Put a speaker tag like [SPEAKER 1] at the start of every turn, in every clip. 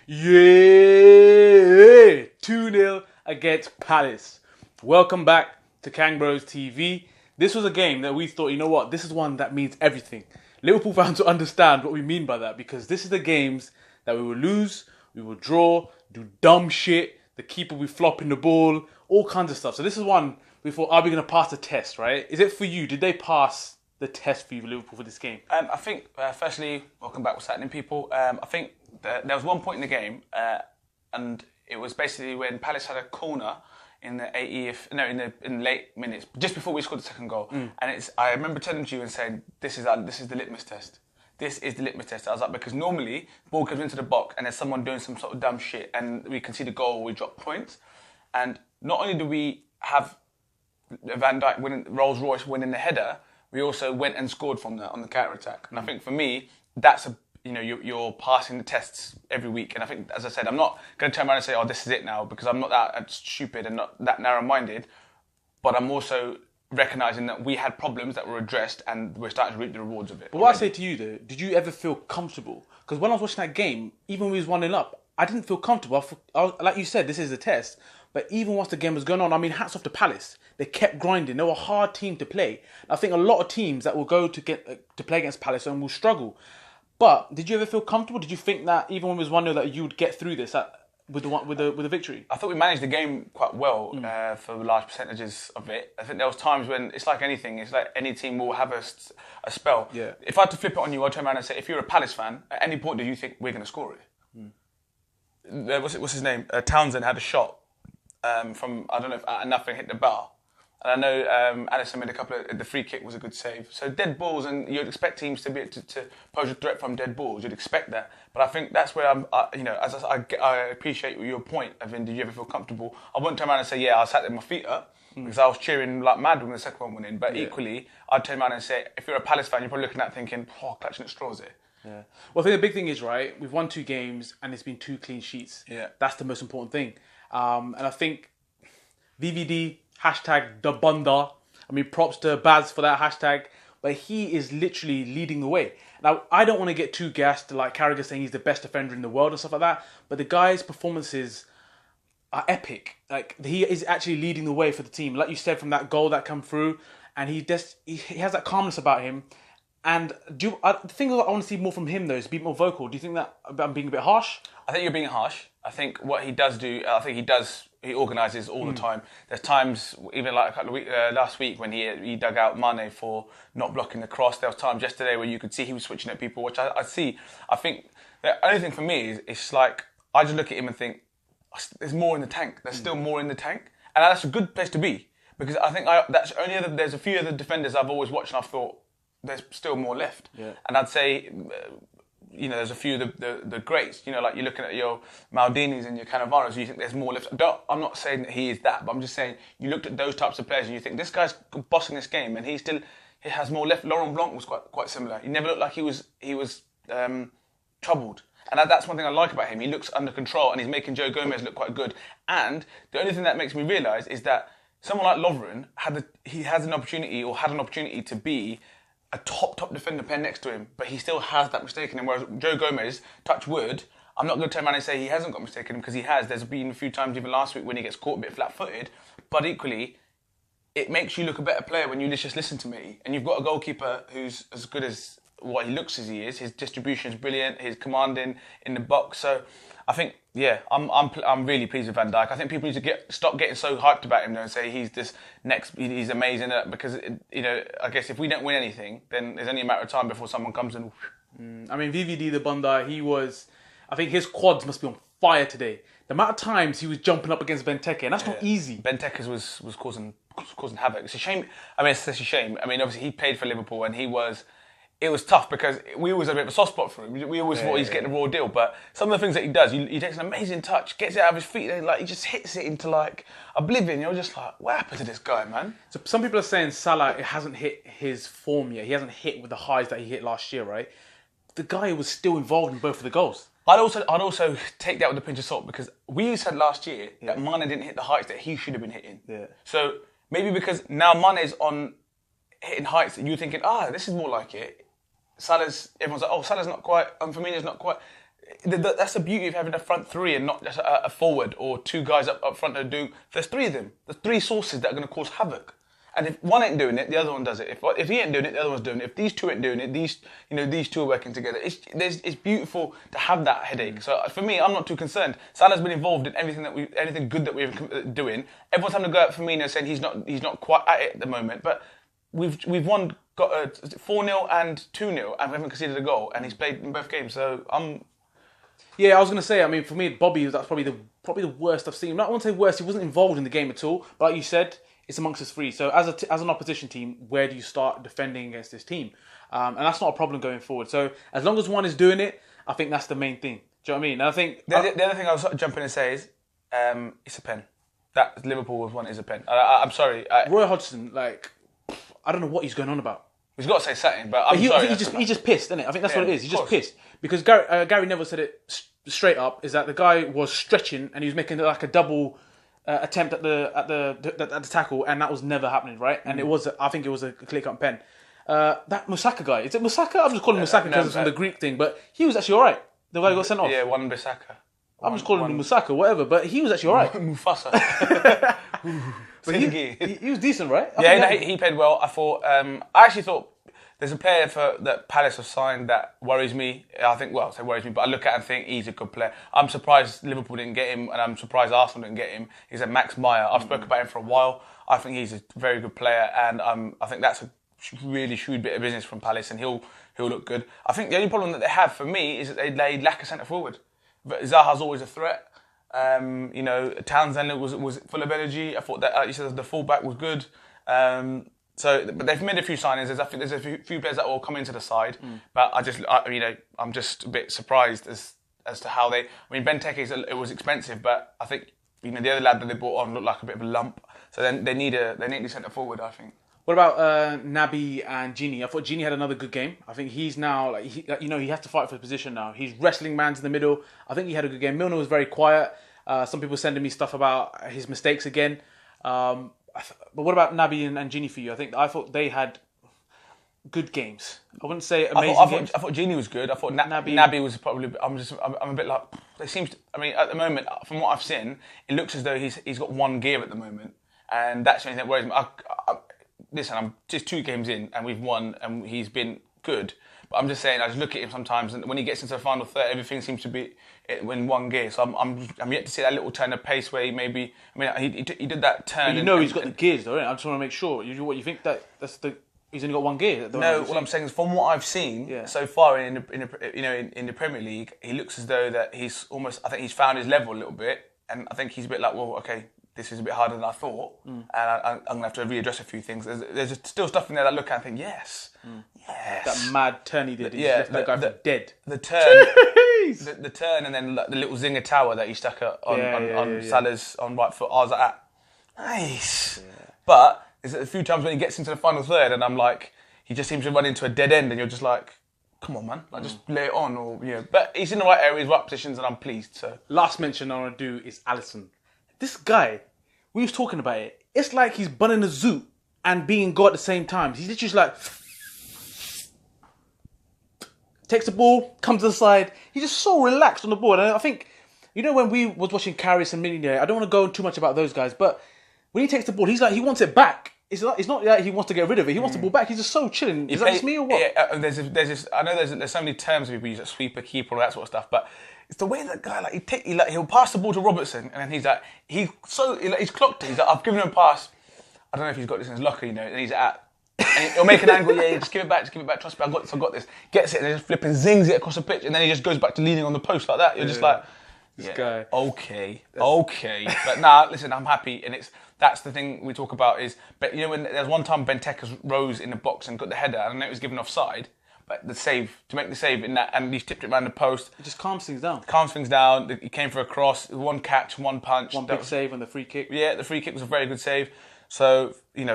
[SPEAKER 1] Yeah, 2-0 against Palace. Welcome back to KangBrosTV. This was a game that we thought, you know what, this is one that means everything. Liverpool fans will understand what we mean by that, because this is the games that we will lose, we will draw, do dumb shit, the keeper will be flopping the ball, all kinds of stuff. So this is one we thought, are we going to pass the test, right? Is it for you? Did they pass the test for you, Liverpool, for this game?
[SPEAKER 2] I think, firstly, welcome back, what's happening, people. I think there was one point in the game, and it was basically when Palace had a corner in the 80th, in the late minutes, just before we scored the second goal. And I remember telling to you and saying, this is the litmus test. This is the litmus test. I was like, because normally, ball comes into the box and there's someone doing some sort of dumb shit and we concede a goal, we drop points. And not only do we have Van Dijk winning, Rolls-Royce winning the header, we also went and scored from that on the counter-attack. And I think for me, that's you're passing the tests every week. And I think, as I said, I'm not going to turn around and say, oh, this is it now, because I'm not that stupid and not that narrow-minded. But I'm also recognising that we had problems that were addressed and we're starting to reap the rewards of it.
[SPEAKER 1] But what I say to you, though, did you ever feel comfortable? Because when I was watching that game, even when we was 1-0 up, I didn't feel comfortable. I was, like you said, this is a test. But even once the game was going on, I mean, hats off to Palace. They kept grinding. They were a hard team to play. I think a lot of teams that will go to play against Palace and will struggle. But did you ever feel comfortable? Did you think that even when it was 1-0 that you would get through this with the victory?
[SPEAKER 2] I thought we managed the game quite well for large percentages of it. I think there was times when it's like anything. It's like any team will have a spell.
[SPEAKER 1] Yeah.
[SPEAKER 2] If I had to flip it on you, I'd turn around and say, if you're a Palace fan, at any point do you think we're going to score it? What's his name? Townsend had a shot from, I don't know, if out of nothing hit the bar. And I know Alisson made a couple of, the free kick was a good save. So dead balls, and you'd expect teams to be able to pose a threat from dead balls. You'd expect that. But I think that's where I appreciate your point of, did you ever feel comfortable? I wouldn't turn around and say, yeah, I sat there with my feet up, because I was cheering like mad when the second one went in. But equally, I'd turn around and say, if you're a Palace fan, you're probably looking at thinking, oh, clutching at straws here.
[SPEAKER 1] Yeah. Well, I think the big thing is, right, we've won 2 games and it's been 2 clean sheets.
[SPEAKER 2] Yeah.
[SPEAKER 1] That's the most important thing. And I think VVD, hashtag the Bunda. I mean, props to Baz for that hashtag. But he is literally leading the way. Now, I don't want to get too gassed, like Carragher saying he's the best defender in the world and stuff like that. But the guy's performances are epic. Like, he is actually leading the way for the team. Like you said, from that goal that come through. And he has that calmness about him. And the thing that I want to see more from him, though, is be more vocal. Do you think that I'm being a bit harsh?
[SPEAKER 2] I think you're being harsh. I think what he does do, he organises all the time. There's times, even like a couple of weeks, last week when he dug out Mane for not blocking the cross. There was times yesterday where you could see he was switching at people, which I see. I think the only thing for me is, it's like, I just look at him and think, there's more in the tank. There's still more in the tank. And that's a good place to be. Because I think there's a few other defenders I've always watched and I've thought, there's still more left.
[SPEAKER 1] Yeah.
[SPEAKER 2] And I'd say, there's a few of the greats, like you're looking at your Maldinis and your Cannavaros, you think there's more left. I'm not saying that he is that, but I'm just saying you looked at those types of players and you think this guy's bossing this game and he has more left. Laurent Blanc was quite similar. He never looked like he was troubled. And that's one thing I like about him. He looks under control and he's making Joe Gomez look quite good. And the only thing that makes me realise is that someone like Lovren had an opportunity to be a top defender paired next to him, but he still has that mistake in him. Whereas Joe Gomez, touch wood, I'm not going to turn around and say he hasn't got a mistake in him, because he has. There's been a few times, even last week, when he gets caught a bit flat-footed. But equally, it makes you look a better player when you just listen to me. And you've got a goalkeeper who's as good as what he looks as he is. His distribution is brilliant. His commanding in the box. So I think, I'm really pleased with Van Dijk. I think people need to stop getting so hyped about him though, and say he's amazing, because I guess if we don't win anything, then there's only a matter of time before someone comes and.
[SPEAKER 1] I mean, VVD the Bunda, I think his quads must be on fire today. The amount of times he was jumping up against Benteke, and that's not easy.
[SPEAKER 2] Benteke's was causing havoc. It's a shame. I mean, it's such a shame. I mean, obviously he played for Liverpool, and it was tough because we always had a bit of a soft spot for him. We always thought he's getting a raw deal, but some of the things that he does, he takes an amazing touch, gets it out of his feet, and he just hits it into oblivion. You're just like, what happened to this guy, man?
[SPEAKER 1] So some people are saying Salah hasn't hit his form yet. He hasn't hit with the highs that he hit last year, right? The guy was still involved in both of the goals.
[SPEAKER 2] I'd also take that with a pinch of salt, because we said last year that Mane didn't hit the heights that he should have been hitting. Yeah. So maybe because now Mane's on hitting heights and you're thinking, this is more like it. Everyone's like, Salah's not quite, Firmino's not quite. that's the beauty of having a front three and not just a forward or two guys up front that do. There's three of them. There's three sources that are going to cause havoc. And if one ain't doing it, the other one does it. If he ain't doing it, the other one's doing it. If these two ain't doing it, these two are working together. It's beautiful to have that headache. So for me, I'm not too concerned. Salah's been involved in anything good that we're doing. Everyone's having to go at Firmino saying he's not quite at it at the moment. But we've got 4-0 and 2-0 and we haven't conceded a goal. And he's played in both games. So
[SPEAKER 1] Yeah, I was going to say, I mean, for me, Bobby, that's probably the worst I've seen. I won't say worst, he wasn't involved in the game at all. But like you said, it's amongst us three. So as an opposition team, where do you start defending against this team? And that's not a problem going forward. So as long as one is doing it, I think that's the main thing. Do you know what I mean? And I think...
[SPEAKER 2] The other thing I was jumping in and say is, it's a pen. That Liverpool's one is a pen. I'm sorry.
[SPEAKER 1] Roy Hodgson, I don't know what he's going on about.
[SPEAKER 2] He's got to say something, but I'm sorry.
[SPEAKER 1] He's just pissed, isn't it? I think that's what it is. He's just pissed. Because Gary Neville said it straight up, is that the guy was stretching and he was making like a double attempt at the tackle, and that was never happening, right? And I think it was a clear-cut pen. That Musaka guy, is it Musaka? I'm just calling him Musaka because it's from the Greek thing, but he was actually alright. The guy who got sent off.
[SPEAKER 2] Yeah, one Musaka.
[SPEAKER 1] I'm just calling him Musaka, whatever, but he was actually alright.
[SPEAKER 2] Mufasa.
[SPEAKER 1] But he was decent, right?
[SPEAKER 2] He played well. I actually thought there's a player that Palace have signed that worries me. I say worries me, but I look at him and think he's a good player. I'm surprised Liverpool didn't get him, and I'm surprised Arsenal didn't get him. He's a Max Meyer. I've spoken about him for a while. I think he's a very good player, and I think that's a really shrewd bit of business from Palace, and he'll look good. I think the only problem that they have for me is that they lack a centre forward. But Zaha's always a threat. Townsend was full of energy. I thought that, like you said, the fullback was good. But they've made a few signings. I think there's a few players that will come into the side. But I'm just a bit surprised as to how they. I mean, Benteke it was expensive, but I think the other lad that they brought on looked like a bit of a lump. So then they need a centre forward, I think.
[SPEAKER 1] What about Naby and Gini? I thought Gini had another good game. I think he's now he has to fight for his position now. He's wrestling man's in the middle. I think he had a good game. Milner was very quiet. Some people sending me stuff about his mistakes again. But what about Naby and Gini for you? I thought they had good games. I wouldn't say amazing games.
[SPEAKER 2] I thought Gini was good. I thought Naby was probably. I'm a bit like. They seem. At the moment, from what I've seen, it looks as though he's got one gear at the moment, and that's the only thing that worries me. Listen, I'm just 2 games in and we've won and he's been good. But I'm just saying, I just look at him sometimes and when he gets into the final third, everything seems to be in one gear. So I'm yet to see that little turn of pace where he maybe... he did that turn.
[SPEAKER 1] But he's got the gears though, right? I just want to make sure. What you think he's only got one gear?
[SPEAKER 2] No, what I'm saying is from what I've seen so far in the Premier League, he looks as though that he's almost... I think he's found his level a little bit and I think he's a bit like, well, okay... This is a bit harder than I thought, and I'm going to have to readdress a few things. There's still stuff in there that I look at and think, yes.
[SPEAKER 1] That mad turn he did, he left that guy for dead.
[SPEAKER 2] The turn, the turn, and then the little zinger tower that he stuck on Salah's on right foot. I was like, nice. Yeah. But there's a few times when he gets into the final third, and I'm like, he just seems to run into a dead end, and you're just like, come on, man, just lay it on, But he's in the right areas, right positions, and I'm pleased. So
[SPEAKER 1] last mention I want to do is Alisson. This guy, we was talking about it. It's like he's bunning a zoo and being God at the same time. He's literally just like takes the ball, comes to the side. He's just so relaxed on the ball. And I think, when we was watching Karius and Milner, I don't want to go too much about those guys, but when he takes the ball, he's like he wants it back. It's not like he wants to get rid of it. He wants the ball back. He's just so chilling. Is that just me or what?
[SPEAKER 2] Yeah, I know there's so many terms people use, like sweeper, keeper, all that sort of stuff, but. It's the way that guy he'll pass the ball to Robertson and then he's clocked it. He's like, I've given him a pass. I don't know if he's got this in his locker, and he's and he'll make an angle. Yeah, just give it back. Trust me, I've got this. Gets it and then just flipping zings it across the pitch and then he just goes back to leaning on the post like that. You're just like,
[SPEAKER 1] this guy.
[SPEAKER 2] Okay. But listen, I'm happy and that's the thing we talk about is, but when there's one time Benteke rose in the box and got the header and I know it was given offside. But to make the save in that, and he's tipped it around the post.
[SPEAKER 1] It just calms things down.
[SPEAKER 2] He came for a cross, one catch, one punch.
[SPEAKER 1] One big save on the free kick.
[SPEAKER 2] Yeah, the free kick was a very good save. So, I'm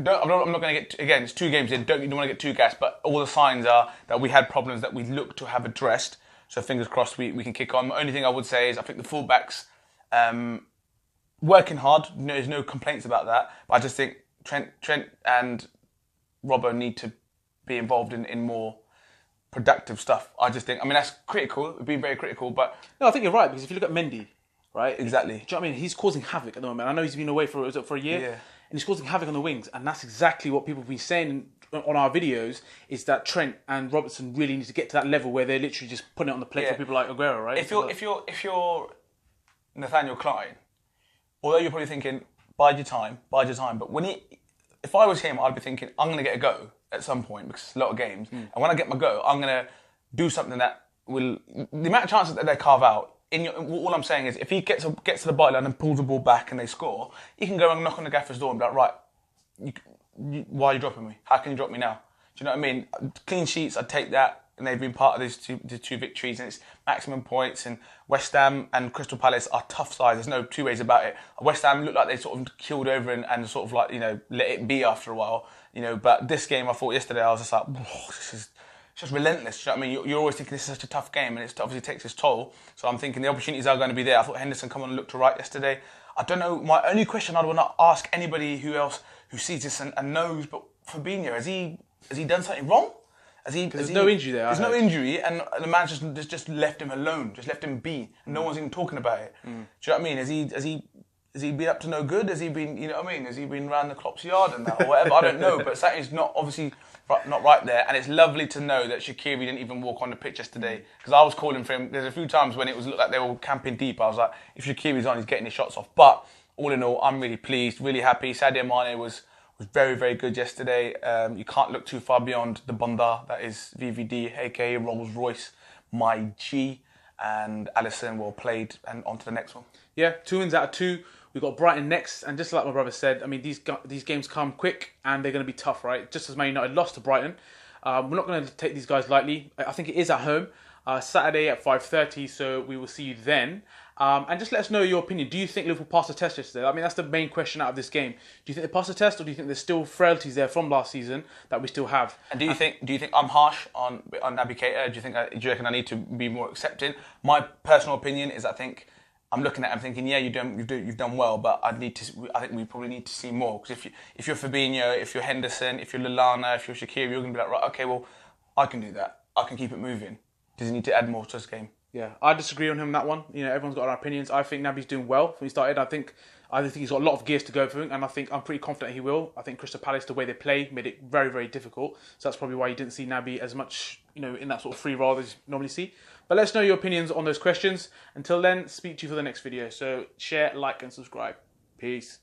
[SPEAKER 2] not going to get, again, it's 2 games in, you don't want to get too gassed, but all the signs are that we had problems that we look to have addressed. So fingers crossed we can kick on. The only thing I would say is I think the fullbacks, working hard, there's no complaints about that. But I just think Trent and Robbo need to be involved in more productive stuff. I just think, I mean, that's critical, being very critical, but...
[SPEAKER 1] No, I think you're right, because if you look at Mendy, right?
[SPEAKER 2] Exactly.
[SPEAKER 1] Do you know what I mean? He's causing havoc at the moment. I know he's been away for a year,
[SPEAKER 2] Yeah.
[SPEAKER 1] and he's causing havoc on the wings, and that's exactly what people have been saying on our videos, is that Trent and Robertson really need to get to that level where they're literally just putting it on the plate for people like Aguero, right?
[SPEAKER 2] If you're Nathaniel Klein, although you're probably thinking, bide your time, but if I was him, I'd be thinking, I'm going to get a go at some point, because it's a lot of games, and when I get my go, I'm going to do something that will... The amount of chances that they carve out, all I'm saying is, if he gets to the byline and pulls the ball back and they score, he can go and knock on the gaffer's door and be like, right, why are you dropping me? How can you drop me now? Do you know what I mean? Clean sheets, I'd take that, and they've been part of the two victories, and it's maximum points, and West Ham and Crystal Palace are tough sides, there's no two ways about it. West Ham looked like they sort of killed over and sort of like, let it be after a while, but this game, I thought yesterday, I was just like, this is just relentless. Do you know what I mean? You're always thinking this is such a tough game, and it obviously takes its toll, so I'm thinking the opportunities are going to be there. I thought Henderson come on and looked to right yesterday. I don't know, my only question I'd want to ask anybody who sees this and knows, but Fabinho, has he done something wrong?
[SPEAKER 1] There's no injury there.
[SPEAKER 2] There's no injury, and the man just left him alone, just left him be, and no one's even talking about it. Do you know what I mean? Has he been up to no good? Has he been, you know what I mean? Has he been round the Klopp's yard and that, or whatever? I don't know, but something's not right there, and it's lovely to know that Shaqiri didn't even walk on the pitch yesterday, because I was calling for him. There's a few times when it looked like they were camping deep. I was like, if Shaqiri's on, he's getting his shots off. But all in all, I'm really pleased, really happy. Sadio Mane was very, very good yesterday. You can't look too far beyond the Bunda, that is VVD, aka Rolls Royce, my G, and Alisson well played, and on to the next one.
[SPEAKER 1] Yeah, 2 wins out of 2. We've got Brighton next, and just like my brother said, I mean, these games come quick, and they're going to be tough, right? Just as Man United lost to Brighton. We're not going to take these guys lightly. I think it is at home, Saturday at 5:30, so we will see you then. And just let us know your opinion. Do you think Liverpool passed the test yesterday? I mean, that's the main question out of this game. Do you think they passed the test, or do you think there's still frailties there from last season that we still have?
[SPEAKER 2] And do you think I'm harsh on Naby Keita? Do you reckon I need to be more accepting? My personal opinion is, I think I'm looking at him thinking, yeah, you've done well, but I think we probably need to see more, because if you're Fabinho, if you're Henderson, if you're Lallana, if you're Shaqiri, you're going to be like, right, okay, well, I can do that. I can keep it moving. Does he need to add more to this game?
[SPEAKER 1] Yeah, I disagree on him that one. Everyone's got our opinions. I think Naby's doing well when he started. I think he's got a lot of gears to go through, and I'm pretty confident he will. I think Crystal Palace, the way they play, made it very, very difficult. So that's probably why you didn't see Naby as much, in that sort of free role as you normally see. But let us know your opinions on those questions. Until then, speak to you for the next video. So share, like, and subscribe. Peace.